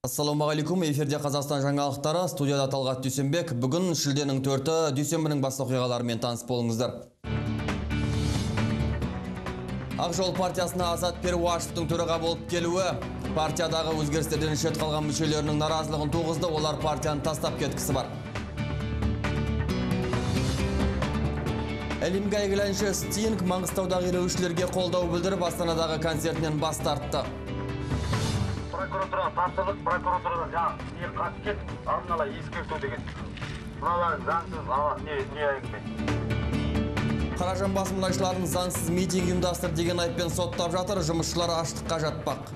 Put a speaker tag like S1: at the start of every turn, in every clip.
S1: Ассалаумағалейкум, эфирде Қазақстан жаңалықтары, студияда Талғат Дүйсенбек. Бүгін шілденің 4-і дүйсенбінің басты оқиғаларымен таныс болыңыздар. Ақ жол партиясына Азат Перуашевтың төраға болып келуі, партиядағы өзгерістерден шет қалған мүшелерінің наразылығын туғызды, олар партияны тастап кеткісі бар. Әлемге әйгілі әнші Стинг Маңғыстаудағы ереуілшілерге қолдау білдіріп, Астанадағы концертінен бас тартты.
S2: Прокуратура тапсырдық, прокуратурадан жаңа не қатып кет, алдын ала ескерту деген. Мыналардың заңсыз не әңгіме.
S1: Қаражанбас мұнайшылардың заңсыз митинг ұйымдастыр деген айыппен соттап жатыр, жұмысшылар аштыққа жатпақ.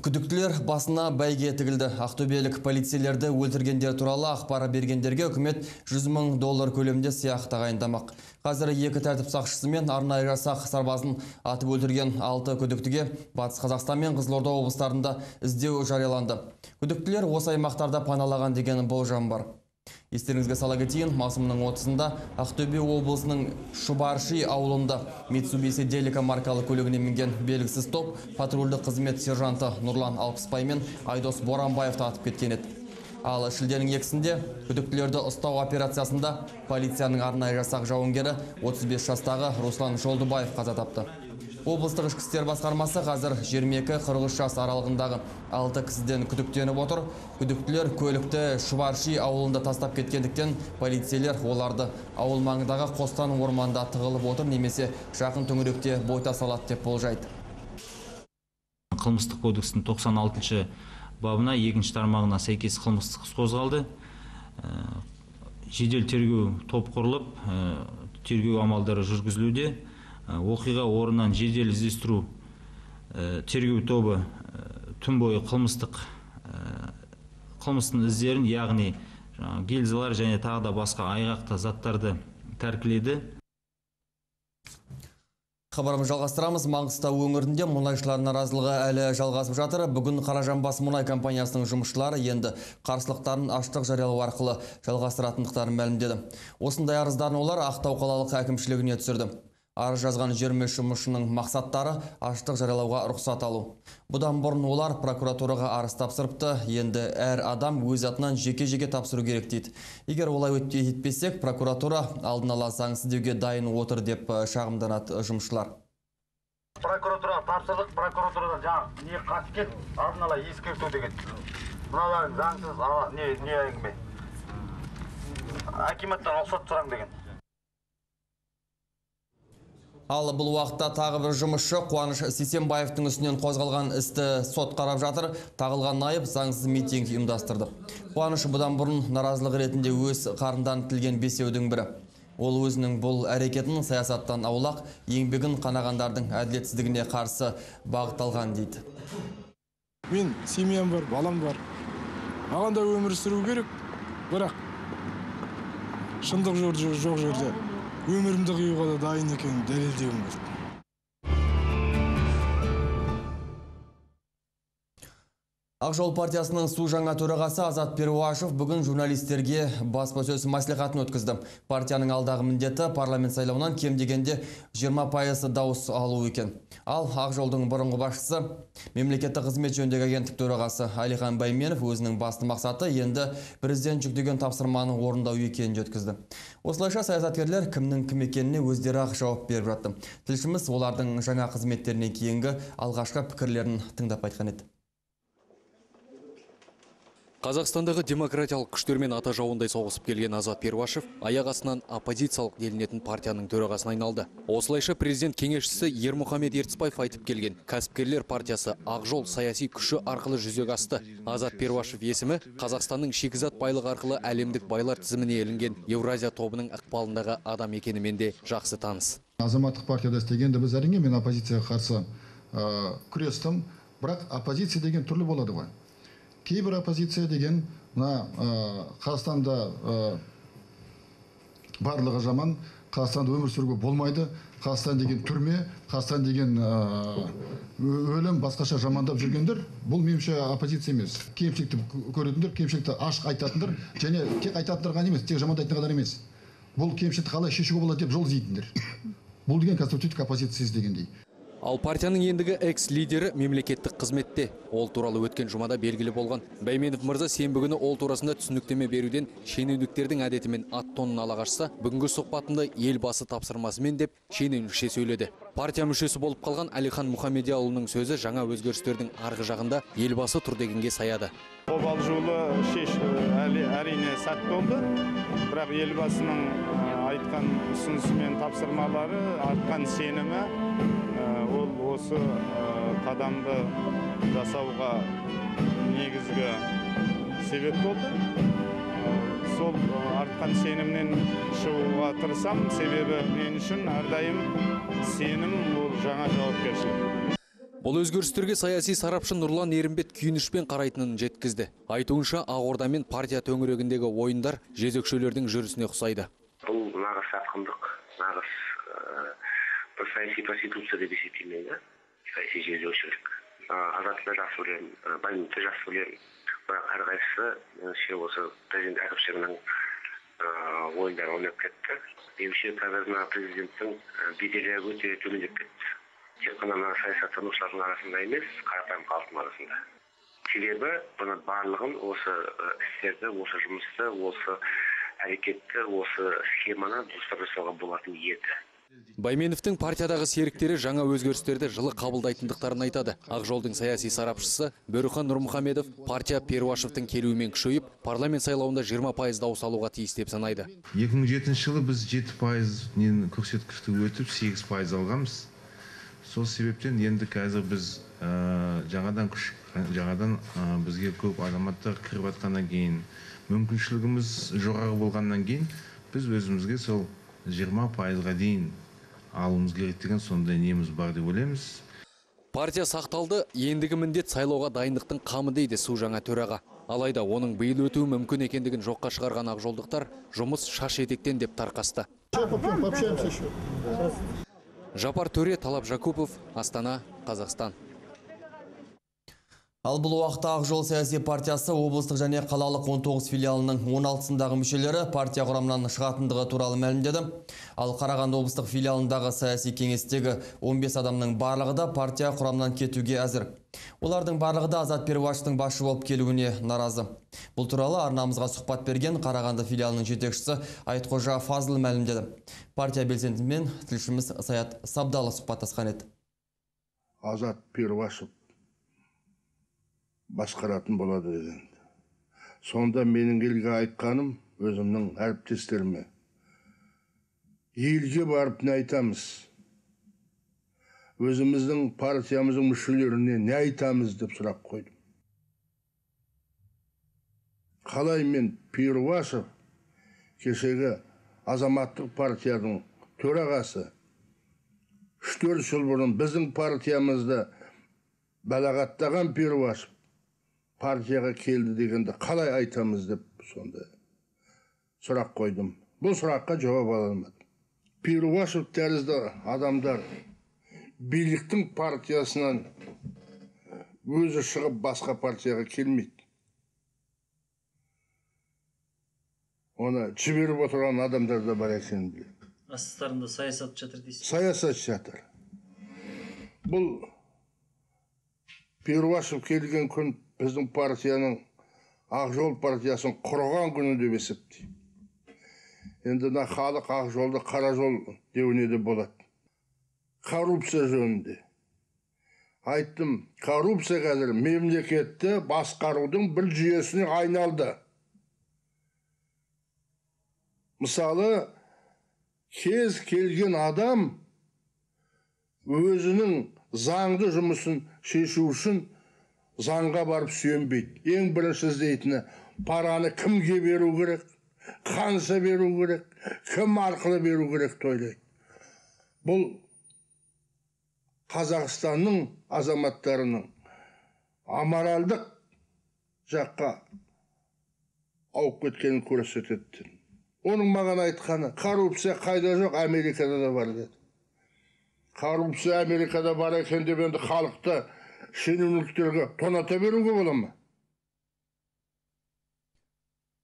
S1: Күдіктілер басына бәйге тігілді. Ақтөбелік полицейлерді өлтіргендер туралы ақпары бергендерге үкімет $100 000 көлемінде сыйақы тағайындамақ. Қазір 2 тәртіп сақшысы мен арнайы жасақ сарбазын атып өлтірген 6 күдіктіге Батыс Қазақстан мен Қызылорда облыстарында іздеу жарияланды. Күдіктілер осы аймақтарда паналаған деген болжам бар. Естеріңізге сала кетейін, маусымның 30-ында Ақтөбе облысының Шұбарши ауылында Mitsubishi Delica маркалы көлігіне мінген белгісіз топ патрульдік қызмет сержанты Нұрлан Алпыспай мен Айдос Боранбаевты атып кеткен еді. Ал шілденің 2-сінде күдіктілерді ұстау операциясында полицияның арнайы жасақ жауынгері 35 жастағы Руслан Жолдыбаев қаза тапты. Облыстық ішкі істер басқармасы қазір 22-43 жас аралығындағы 6 кісіден күдіктеніп отыр. Күдіктілер көлікті Шұбарши ауылында тастап кеткендіктен полицейлер оларды ауыл маңындағы Қостан орманда тығылып отыр, немесе жақын төңіректе бойта салады деп болжайды.
S3: Қылмыстық кодекстің 96-шы бабына 2-ші тармағына сәйкес қылмыстық іс қозғалды. Жедел тергеу топ құрылып, тергеу амалдары жүргізілуде. Оқиға орнынан жедел іздестіру тергеу тобы түн бойы қылмыстың іздерін, яғни гильзалар және тағы да басқа айғақты заттарды тәркіледі.
S1: Хабарымыз жалғастырамыз. Маңғыстау өңірінде мұнайшылар наразылығы әлі жалғасып жатыр. Бүгін Қаражанбас мұнай компаниясының жұмысшылары енді қарсылықтарын аштық жариялау арқылы жалғастыратындықтарын мәлімдеді. Осындай арыздарын олар Ақтау қалалық әкімшілігіне түсірді. Арыз жазған 23 жұмысшының мақсаттары аштық жариялауға рұқсат алу. Бұдан бұрын олар прокуратураға арыз тапсырыпты, енді әр адам өз атынан жеке-жеке тапсыру керек дейді. Егер олай етпесек, прокуратура алдын ала заңсыз деуге дайын отыр деп шағымданады жұмысшылар.
S2: Прокуратура тапсырдық, прокуратурадан жаңа не қатып кет, алдын ала ескерту деген. Мыналардың заңсыз не әңгіме. Акиматтан рұқсат сұраң деген.
S1: Ал бұл уақытта тағы бір жұмысшы Қуаныш Сейсенбаевтың үстінен қозғалған істі сот қарап жатыр. Тағылған айып заңсыз митинг ұйымдастырды. Қуаныш бұдан бұрын наразылық ретінде өз қарындан тілген бесеудің бірі. Ол өзінің бұл әрекетін саясаттан аулақ, еңбегін қанағандардың әділетсіздігіне қарсы бағытталған дейді.
S4: Мен семьям бар, балам бар. Маған да өмір сүру керек, бірақ шындық жоқ жерде өмірімді қиюға да дайын екенін дәлелдеуім керек.
S1: Ақ жол партиясының су жаңа төрағасы Азат Перуашев бүгін журналистерге баспасөз мәслихатын өткізді. Партияның алдағы міндеті парламент сайлауынан кем дегенде 20% дауыс алу екен. Ал Ақ жолдың бұрынғы басшысы, мемлекеттік қызмет жөніндегі агенттік төрағасы Алихан Байменов өзінің басты мақсаты енді президент жүктеген тапсырманы орындау екенін жеткізді. Осылайша саясаткерлер кімнің кім екеніне өздері ақ жауап беріп жатты. Тілшіміз олардың жаңа қызметтеріне кейінгі алғашқы пікірлерін тыңдап айтқан еді.
S5: Қазақстандағы демократиялық күштермен ата жауындай соғысып келген Азат Перуашев аяқ астынан оппозициялық делінетін партияның төрағасына айналды. Осылайша президент кеңесшісі Ермұхамед Ертісбаев айтып келген кәсіпкерлер партиясы Ақ жол саяси күші арқылы жүзеге асты. Азат Перуашев есімі Қазақстанның шикізат байлығы арқылы әлемдік байлар тізіміне ілінген Еуразия тобының ықпалындағы адам екенімен де жақсы таныс.
S6: Азаматтық партияда істегенде біз әрине мен оппозицияға қарсы күрестім, бірақ оппозиция деген түрлі болады ғой. Кейбір оппозиция деген Қазақстанда барлығы жаман, Қазақстанда өмір сүруге болмайды, Қазақстан деген түрме, Қазақстан деген өлім, басқаша жамандап жүргендер, бұл меніңше оппозиция емес. Кемшілікті көретіндер, кемшілікті ашық айтатындар, және тек айтатындар ғана емес, тек жамандайтын ғана емес. Бұл кемшілікті қалай шешуге болады деп жол іздейтіндер. бұл деген конструктивтік оппозиция дегендей.
S5: Ал партияның ендігі экс-лидері мемлекеттік қызметте. Ол туралы өткен жұмада белгілі болған. Байменов мырза сенбі күні ол турасында түсініктеме беруден шенеуніктердің әдетімен ат тонын ала қашса, бүгінгі сұхбатында елбасы тапсырмасымен деп шенеунікше сөйледі. Партия мүшесі болып қалған Әлихан Мұхамедияұлының сөзі жаңа өзгерістердің арғы жағында елбасы тұр дегенге саяды.
S7: Обал жолы әрине сәт болды, бірақ елбасының айтқан ұсынысы мен тапсырмалары, артқан сенімі ол осы қадамды жасауға негізгі себеп болды. Сол артқан сенімнен шығуға тырысам, себебі мен үшін әрдайым сенім ол жаңа жауапкершілік.
S5: Бұл өзгерістерге саяси сарапшы Нұрлан Ерімбет күйінішпен қарайтынын жеткізді. Айтуынша, Ақорда мен партия төңірегіндегі ойындар жезөкшелердің жүрісіне ұқсайды.
S8: Бұл нағыз сатқындық, нағыз бір саяси проституция деп есептеймін, саяси жезөкшелік. Азатты жақсы білемін, Байменовті жақсы білемін, бірақ әрқайсысы меніңше осы президент әкімшілігінің ойындары ойнап кетті. Меніңше қазір президенттің беделі өте төмендеп кетті. Тек қана саясаттанушылардың арасында емес, қарапайым халықтың арасында. Себебі бұны барлығын осы істерді, осы жұмысты, осы әрекетті, осы схеманы дұрыстап жасауға болатын еді.
S5: Байменовтің партиядағы серіктері жаңа өзгерістерді жылы қабылдайтындықтарын айтады. Ақ жолдың саяси сарапшысы Бөріхан Нұрмұхамедов партия Перуашевтің келуімен күшейіп, парламент сайлауында 20% дауыс алуға тиіс деп санайды.
S9: 2007 жылы біз 7% көрсеткішті өтіп 8% алғанбыз. Сол себептен енді қазір біз жаңадан бізге көп адаматтар кіріп атқаннан кейін, мүмкіншілігіміз жоғары болғаннан кейін, біз өзімізге сол 20%-ға дейін алуымыз керек деген сондай неміз бар деп ойлаймыз.
S5: Партия сақталды, ендігі міндет сайлауға дайындықтың қамы дейді су жаңа төраға. Алайда оның биыл өтуі мүмкін екендігін жоққа шығарған ақжолдықтар жұмыс шаш етектен деп тарқасты. Жапар Төре, Талап Жакупов, Астана, Қазақстан.
S1: Ал бұл уақытта Ақ жол саяси партиясы облыстық және қалалық 19 филиалының 16-сындағы мүшелері партия құрамынан шығатындығы туралы мәлімдеді. Ал Қарағанды облыстық филиалындағы саяси кеңестегі 15 адамның барлығы да партия құрамынан кетуге әзір. Олардың барлығы да Азат Перуашевтың басшы болып келуіне наразы. Бұл туралы арнамызға сұхбат берген Қарағанды филиалының жетекшісі Айтқожа Фазыл мәлімдеді. Партия белсендісімен тілшіміз Саят Сабдалы сұхбаттасқан еді.
S10: Азат Перуашев басқаратын болады деген. Сонда менің елге айтқаным өзімнің әріптестеріме. Елге барып не айтамыз? Өзіміздің партиямыздың мүшелеріне не айтамыз деп сұрақ қойдым. Қалай мен Перуашев кешегі азаматтық партияның төрағасы 3-4 жыл бұрын біздің партиямызды балағаттаған Перуашев партияға келді дегенде қалай айтамыз деп сонда сұрақ қойдым. Бұл сұраққа жауап ала алмадым. Перуашев тәрізді адамдар биліктің партиясынан өзі шығып басқа партияға келмейді. Оны жіберіп отырған адамдар да бар екенін біледі.
S11: Астарында саясат жатыр дейсіз?
S10: Саясат жатыр. Бұл Перуашев келген күн біздің партияның Ақ жол партиясын құрған күні деп есептеймін. Енді халық Ақ жолды қара жол деуіне де болады. Коррупция жөнінде. Айттым, коррупция қазір мемлекетті басқарудың бір жүйесіне айналды. Мысалы, кез келген адам өзінің заңды жұмысын шешу үшін заңға барып сүйенбейді. Ең бірінші іздейтіні параны кімге беру керек, қанша беру керек, кім арқылы беру керек ойлайды. Бұл Қазақстанның азаматтарының аморалдық жаққа ауып кеткенін көрсетеді. Оның маған айтқаны, коррупция қайда жоқ, Америкада да бар деді. Коррупция Америкада бар екен деп енді халықты шенеуніктерге тоната беруге бола ма?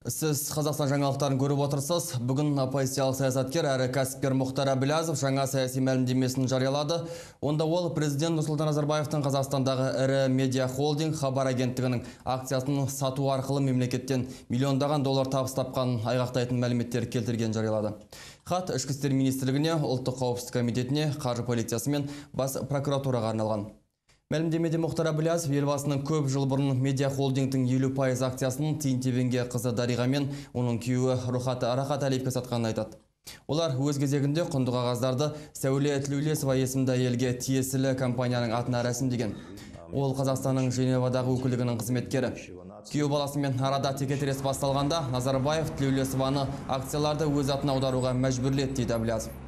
S1: Сіз Қазақстан жаңалықтарын көріп отырсыз. Бүгін оппозициялық саясаткер әрі кәсіпкер Мұхтар Әбіләзов жаңа саяси мәлімдемесін жариялады. Онда ол президент Нұрсұлтан Назарбаевтың Қазақстандағы ірі медиа холдинг Хабар агенттігінің акциясын сату арқылы мемлекеттен миллиондаған доллар табыс тапқанын айғақтайтын мәліметтер келтірген жариялады. Хат Ішкі істер министрлігіне, ұлттық қауіпсіздік комитетіне, қаржы полициясы мен бас прокуратураға арналған. Мәлімдемеде Мұхтар Әбіләзов елбасының көп жыл бұрын медиа холдингтің 50% акциясының тиын-тебенге қызы Дариға мен оның күйеуі Рахат Әлиевке сатқанын айтады. Олар өз кезегінде құнды қағаздарды Сәуле Тлеулесова есімді әйелге тиесілі компанияның атына рәсімдеген. Ол Қазақстанның Женевадағы өкілдігінің қызметкері. Күйеу баласымен арада текетірес басталғанда Назарбаев Тлеулесованы акцияларды өз атына аударуға мәжбүрледі дейді Әбіләзов.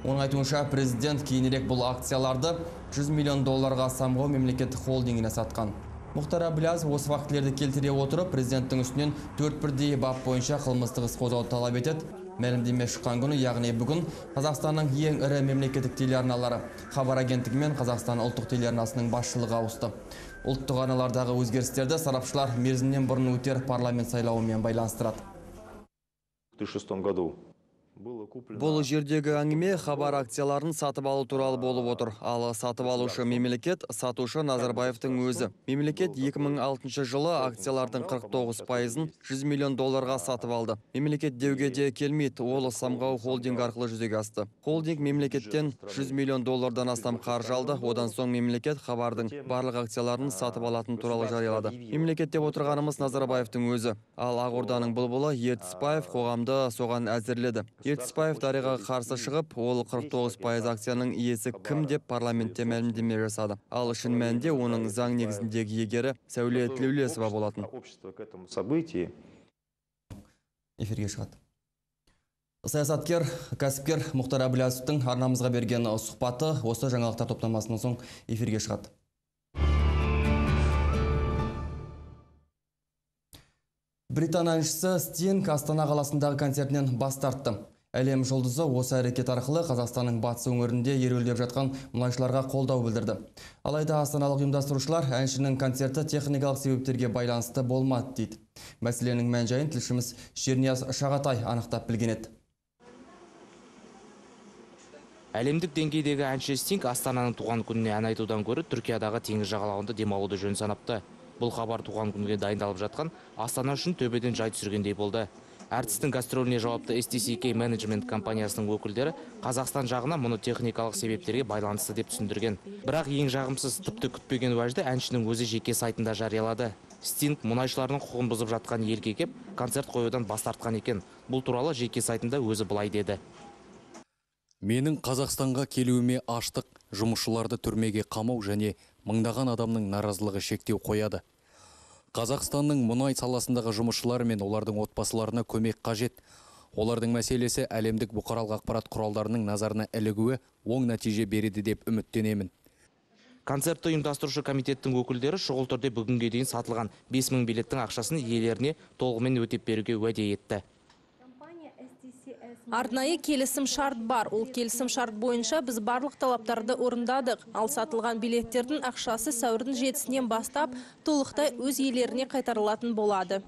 S1: Оның айтуынша президент кейінірек бұл акцияларды 100 миллион долларға самғау мемлекеттік холдингіне сатқан. Мұхтар Әбіләзов осы фактілерді келтіре отырып, президенттің үстінен 4 бірдей бап бойынша қылмыстық іс қозғауды талап етеді. Мәлімдеме шыққан күні, яғни бүгін Қазақстанның ең ірі мемлекеттік телеарналары Хабар агенттігі мен Қазақстан ұлттық телеарнасының басшылығы ауысты. Ұлттық арналардағы өзгерістерді сарапшылар мерзімнен бұрын өтер парламент сайлауымен байланыстырады. Бұл жердегі әңгіме Хабар акцияларын сатып алу туралы болып отыр. Ал сатып алушы мемлекет, сатушы Назарбаевтың өзі. Мемлекет 2006 жылы акциялардың 49%-ын 100 миллион долларға сатып алды. Мемлекет деуге де келмейді, ол самғау холдинг арқылы жүзеге асты. Холдинг мемлекеттен 100 миллион доллардан астам қаржы алды. Одан соң мемлекет Хабардың барлық акцияларын сатып алатын туралы жариялады. Мемлекет деп отырғанымыз Назарбаевтың өзі. Ал Ақорданың бұлбұлы Ертісбаев қоғамды соған әзірледі. Ертісбаев Дариғаға қарсы шығып, ол 49% акцияның иесі кім деп парламентте мәлімдеме жасады. Ал шын мәнінде оның заң негізіндегі егері Сәуле Тлеулесова болатын. Эфирге шығады. Саясаткер, кәсіпкер Мұхтар Әбіләзовтың арнамызға берген сұхбаты осы жаңалықтар топтамасының соң эфирге шығады. Британ әншісі Стинг Астана қаласындағы концертінен бас тартты. Әлем жұлдызы осы әрекет арқылы Қазақстанның батыс өңірінде ереуілдеп жатқан мұнайшыларға қолдау білдірді. Алайда астаналық ұйымдастырушылар әншінің концерті техникалық себептерге байланысты болмады дейді. Мәселенің мән-жайын тілшіміз Шернияз Шағатай анықтап білген еді.
S12: Әлемдік деңгейдегі әнші Стинг Астананың туған күніне ән айтудан көрі Түркиядағы теңіз жағалауында демалуды жөн санапты. Бұл хабар туған күнге дайындалып жатқан Астана үшін төбеден жай түсіргендей болды. Әртістің гастроліне жауапты STCK менеджмент компаниясының өкілдері Қазақстан жағына мұны техникалық себептерге байланысты деп түсіндірген. Бірақ ең жағымсыз тіпті күтпеген уәжді әншінің өзі жеке сайтында жариялады. Стинг мұнайшылардың құқығын бұзып жатқан елге кеп, концерт қоюдан бас тартқан екен. Бұл туралы жеке сайтында өзі былай деді.
S5: Менің Қазақстанға келуіме аштық, жұмысшыларды түрмеге қамау және мыңдаған адамның наразылығы шектеу қояды. Қазақстанның мұнай саласындағы жұмысшылары мен олардың отбасыларына көмек қажет. Олардың мәселесі әлемдік бұқаралық ақпарат құралдарының назарына ілігуі оң нәтиже береді деп үміттенемін.
S12: Концертті ұйымдастырушы комитеттің өкілдері шұғыл түрде бүгінге дейін сатылған 5000 билеттің ақшасын иелеріне толығымен өтеп беруге уәде етті.
S13: Арнайы келісім шарт бар. Ол келісім шарт бойынша біз барлық талаптарды орындадық. Ал сатылған билеттердің ақшасы сәуірдің 7-сінен бастап толықтай өз иелеріне қайтарылатын болады.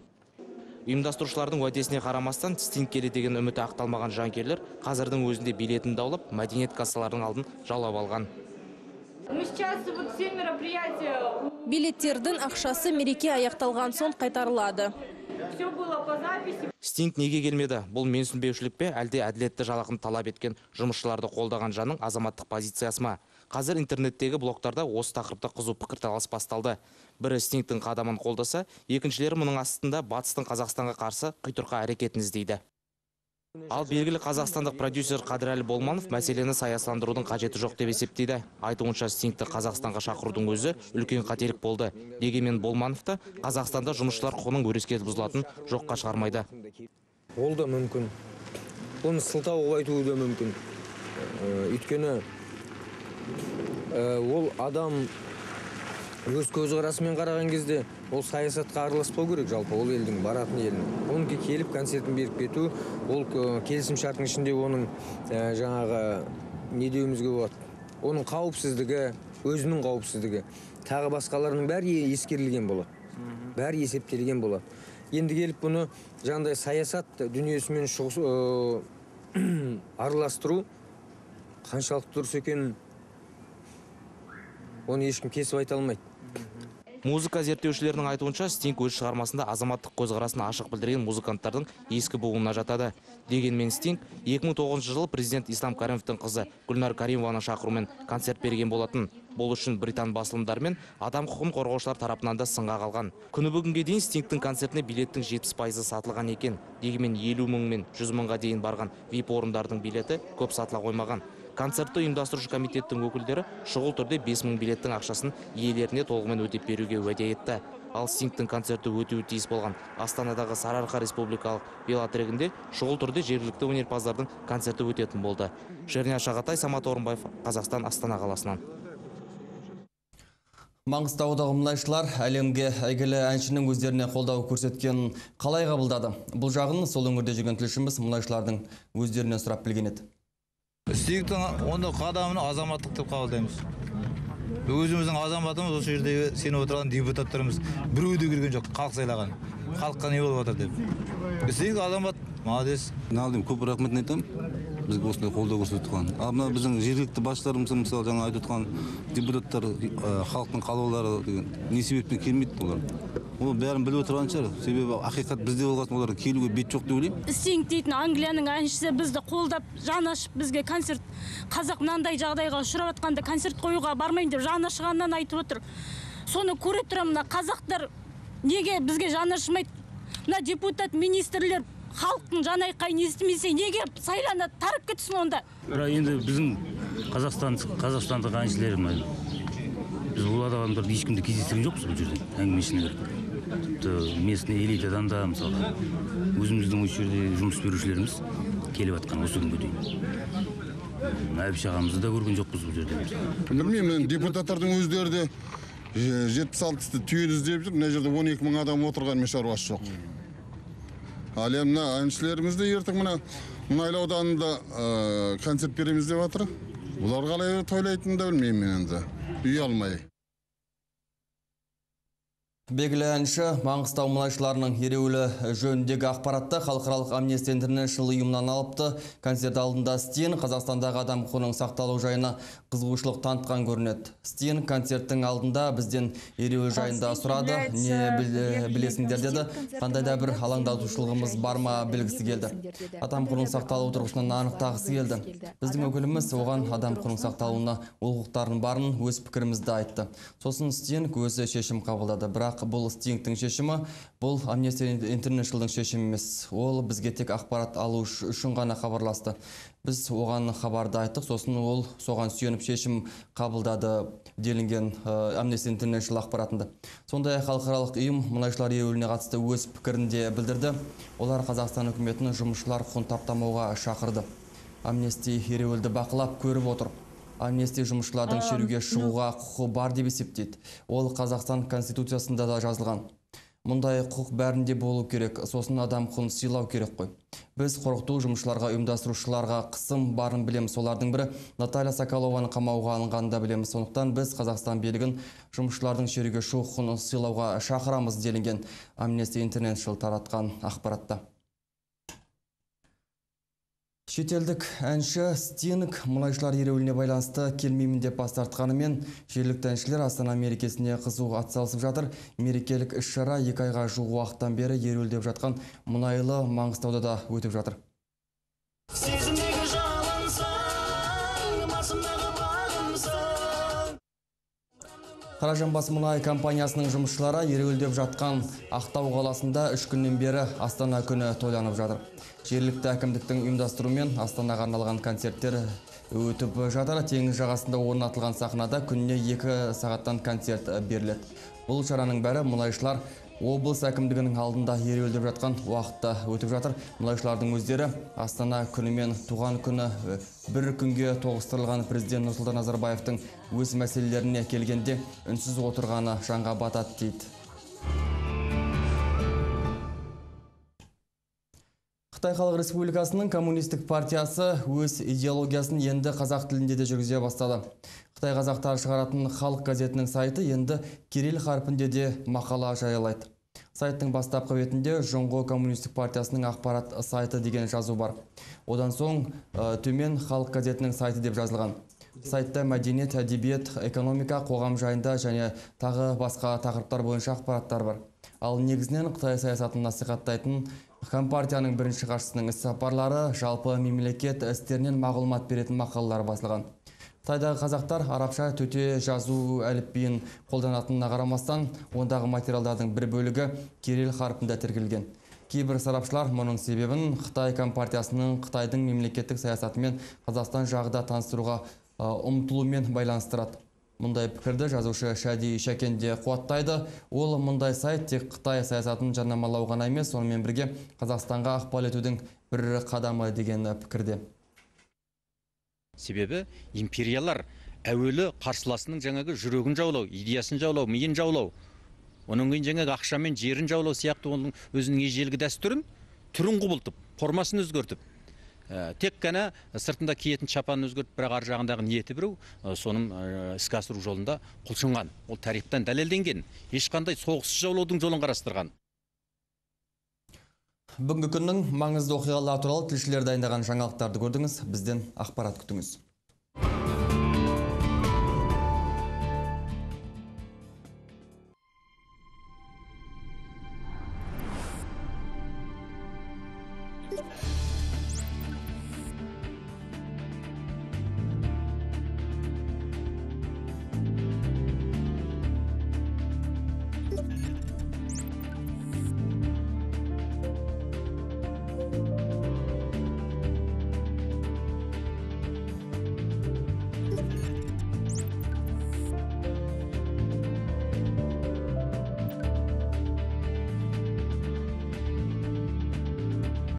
S12: Ұйымдастырушылардың уәдесіне қарамастан Стинг келеді деген үміті ақталмаған жанкүйерлер қазірдің өзінде билетін даулап, мәдениет кассаларының алдын жаулап алған.
S13: Билеттердің ақшасы мереке аяқталған соң қайтарылады.
S12: Стинг неге келмеді? Бұл менсінбеушілік пе, әлде әділетті жалақын талап еткен жұмысшыларды қолдаған жанның азаматтық позициясы ма? Қазір интернеттегі блогтарда осы тақырыпта қызу пікірталас басталды. Бірі Стингтің қадамын қолдаса, екіншілері мұның астында батыстың Қазақстанға қарсы қитұрқы әрекетін іздейді. Ал белгілі қазақстандық продюсер Қадірәлі Болманов мәселені саясыландырудың қажеті жоқ деп есептейді. Айтуынша Стингті Қазақстанға шақырудың өзі үлкен қателік болды. Дегенмен Болмановты Қазақстанда жұмысшылар құқығының өрескел бұзылатын жоққа шығармайды.
S14: Ол да мүмкін. Оны сылтау қылып айтуы да мүмкін. Өйткені ол адам өз көзқарасымен қараған кезде ол саясатқа араласпау керек, жалпы ол елдің баратын еліне. Оның келіп концертін беріп кету, ол келісім шарттың ішінде оның жаңағы не деуімізге болады. Оның қауіпсіздігі, өзінің қауіпсіздігі, тағы басқаларының бәрі ескерілген болады. Бәрі есептелген болады. Енді келіп бұны жаңағыдай саясат дүниесімен араластыру қаншалықты дұрыс екенін оны ешкім кесіп айта алмайды.
S12: Музыка зерттеушілерінің айтуынша, Стинг өз шығармасында азаматтық көзқарасын ашық білдірген музыканттардың ескі буынына жатады. Дегенмен Стинг 2009 жылы президент Ислам Каримовтың қызы Гүлнар Каримованың шақыруымен концерт берген болатын. Бұл үшін британ басылымдары мен адам құқығын қорғаушылар тарапынан да сынға қалған. Күні бүгінге дейін Стингтің концертіне билеттің 70% сатылған екен. Дегенмен 50 мың мен 100 мыңға дейін барған VIP орындардың билеті көп сатыла қоймаған. Концертті ұйымдастырушы комитеттің өкілдері шұғыл түрде 5000 билеттің ақшасын иелеріне толығымен өтеп беруге уәде етті. Ал Стингтің концерті өтуі тиіс болған Астанадағы Сарыарқа республикалық велотрегінде шұғыл түрде жергілікті өнерпаздардың концерті өтетін болды. Жерня Шағатай, Самат Орынбаев, Қазақстан, Астана қаласынан.
S1: Маңғыстаудағы мұнайшылар әлемге әйгілі әншінің өздеріне қолдау көрсеткен қалай қабылдады? Бұл жағын сол өңірде жүрген тілшіміз мұнайшылардың өздерінен сұрап білген еді.
S15: Стингтің онда қадамын азаматтық деп қабылдаймыз. Өзіміздің азаматымыз, осы жерде сеніп отырған депутаттарымыз біреу де келген жоқ, халық сайлаған. Халыққа не болып жатыр деп. Стинг азамат, молодец.
S16: Налдым, көп рахметін айтамын. Бізге осындай қолдау көрсетіп отқан. Ал мына біздің жергілікті басшыларымыз, мысалы жаңа айтып отқан депутаттар, халықтың қалаулары деген не себеппен келмейді олар. Ол бәрін біліп отырған шығар. Себебі ақиқат бізде болғасын оларға келуге бет жоқ деп ойлаймын.
S17: Стинг дейтін Англияның әншісі бізді қолдап, жаны ашып бізге концерт, қазақ мынандай жағдайға ұшырап жатқанда концерт қоюға бармайын деп жаны ашығаннан айтып отыр. Соны көре тұра мына қазақтар неге бізге жаны ашымайды? Мына депутат, министрлер халықтың жан айқайын естімесе неге сайланады, тарап кетсін онда?
S18: Енді біздің қазақстандық әншілер біз бұл адамдарды ешкімді кездестірген жоқпыз бұл жерде, әңгімесіне кіріп. Местный элитадан да, мысалы, өзіміздің осы жерде жұмыс берушілеріміз келіп атқан осы күнге дейін. Әбіш ағамызды да көрген жоқпыз бұл жерде.
S6: Білмеймін, депутаттардың өздері де 76-ті түйін іздеп жүр, мына жерде 12 мың адам отырған шаруасы жоқ. Ал мына әншілерімізді ертең мұнайлы ауданында концерт береміз деп жатыр. Бұлар қалай тойлайтынын да білмеймін мен енді. Үй алмай.
S1: Белгілі әнші Маңғыстау мұнайшыларының ереуілі жөніндегі ақпаратты халықаралық Amnesty International ұйымынан алыпты. Концерт алдында Стин Қазақстандағы адам құқығының сақталу жайына қызығушылық танытқан көрінеді. Стин концерттің алдында бізден ереуіл жайында сұрады. Не білесіңдер деді. Қандай да бір алаңдатушылығымыз бар ма білгісі келді. Адам құқығының сақталу тұрғысынан анықтағысы келді. Біздің өкіліміз оған адам құқығының сақталуына олқылықтардың барын өз пікірімізді айтты. Сосын Стин өзі шешім қабылдады. Бірақ бұл Стингтің шешімі, бұл Amnesty International'дың шешімі емес. Ол бізге тек ақпарат алу үшін ғана хабарласты. Біз оған хабарды айттық, сосын ол соған сүйеніп шешім қабылдады делінген Amnesty International ақпаратында. Сондай халықаралық ұйым мұнайшылар ереуіліне қатысты өз пікірінде білдірді. Олар Қазақстан үкіметінің жұмысшылар құқығын таптамауға шақырды. Amnesty ереуілді бақылап көріп отыр. Amnesty жұмысшылардың шеруге шығуға құқы бар деп есептейді. Ол Қазақстан Конституциясында да жазылған. Мұндай құқық бәрінде болу керек, сосын адам құқығын сыйлау керек қой. Біз қорқыту жұмысшыларға, ұйымдастырушыларға қысым барын білеміз. Солардың бірі Наталья Соколованы қамауға алынғанын да білеміз. Сондықтан біз Қазақстан билігін жұмысшылардың шеруге шығу құқығын сыйлауға шақырамыз делінген Amnesty International таратқан ақпаратта. Шетелдік әнші Стинг мұнайшылар ереуіліне байланысты келмеймін деп бас тартқанымен, жергілікті әншілер Астана мерекесіне қызу атсалысып жатыр. Мерекелік іс-шара 2 айға жуық уақыттан бері ереуілдеп жатқан мұнайлы Маңғыстауда да өтіп жатыр. Қаражанбас мұнай компаниясының жұмысшылары ереуілдеп жатқан Ақтау қаласында 3 күннен бері Астана күні тойланып жатыр. Жергілікті әкімдіктің ұйымдастыруымен Астанаға арналған концерттер өтіп жатыр. Теңіз жағасында орнатылған сахнада күніне 2 сағаттан концерт беріледі. Бұл шараның бәрі мұнайшылар облыс әкімдігінің алдында ереуілдеп жатқан уақытта өтіп жатыр. Мұнайшылардың өздері Астана күні мен туған күні бір күнге тоғыстырылған президент Нұрсұлтан Назарбаевтың өз мәселелеріне келгенде үнсіз отырғаны жанға батады дейді. Қытай Халық Республикасының коммунистік партиясы өз идеологиясын енді қазақ тілінде де жүргізе бастады. Қытай қазақтар шығаратын халық газетінің сайты енді кирилл харпінде де мақала жариялайды. Сайттың бастапқы бетінде Жоңғо коммунистік партиясының ақпарат сайты деген жазу бар. Одан соң төмен халық газетінің сайты деп жазылған. Сайтта мәдениет, әдебиет, экономика, қоғам жайында және тағы басқа тақырыптар бойынша ақпараттар бар. Ал негізінен Қытай саясатын насихаттайтын Компартияның бірінші хатшысының іс-сапарлары, жалпы мемлекет істерінен мағлұмат беретін мақалалар басылған. Қытайдағы қазақтар арабша төте жазу әліпбиін қолданатынына қарамастан, ондағы материалдардың бір бөлігі кирилл харпында тіркелген. Кейбір сарапшылар мұның себебін Қытай Компартиясының Қытайдың мемлекеттік саясатымен Қазақстан жағында таныстыруға ұмтылумен байланыстырады. Мұндай пікірді жазушы Шади Шәкен де қуаттайды. Ол мұндай сайт тек Қытай саясатын жарнамалау ғана емес, сонымен бірге Қазақстанға ықпал етудің бір қадамы деген пікірде.
S19: Себебі империялар әуелі қарсыласының жаңағы жүрегін жаулау, идеясын жаулау, миын жаулау, оның кейін жаңағы ақшамен жерін жаулау сияқты оның өзінің ежелгі дәстүрін, түрін құбылтып, формасын өзгертіп, тек қана сыртында киетін шапанын өзгертіп, бірақ ар жағындағы ниеті біреу, соның іске асыру жолында құлшынған. Ол тарихтан дәлелденген, ешқандай соғыссыз жаулаудың жолын қарастырған.
S1: Бүгінгі күннің маңызды оқиғалары туралы тілшілер дайындаған жаңалықтарды көрдіңіз. Бізден ақпарат күтіңіз.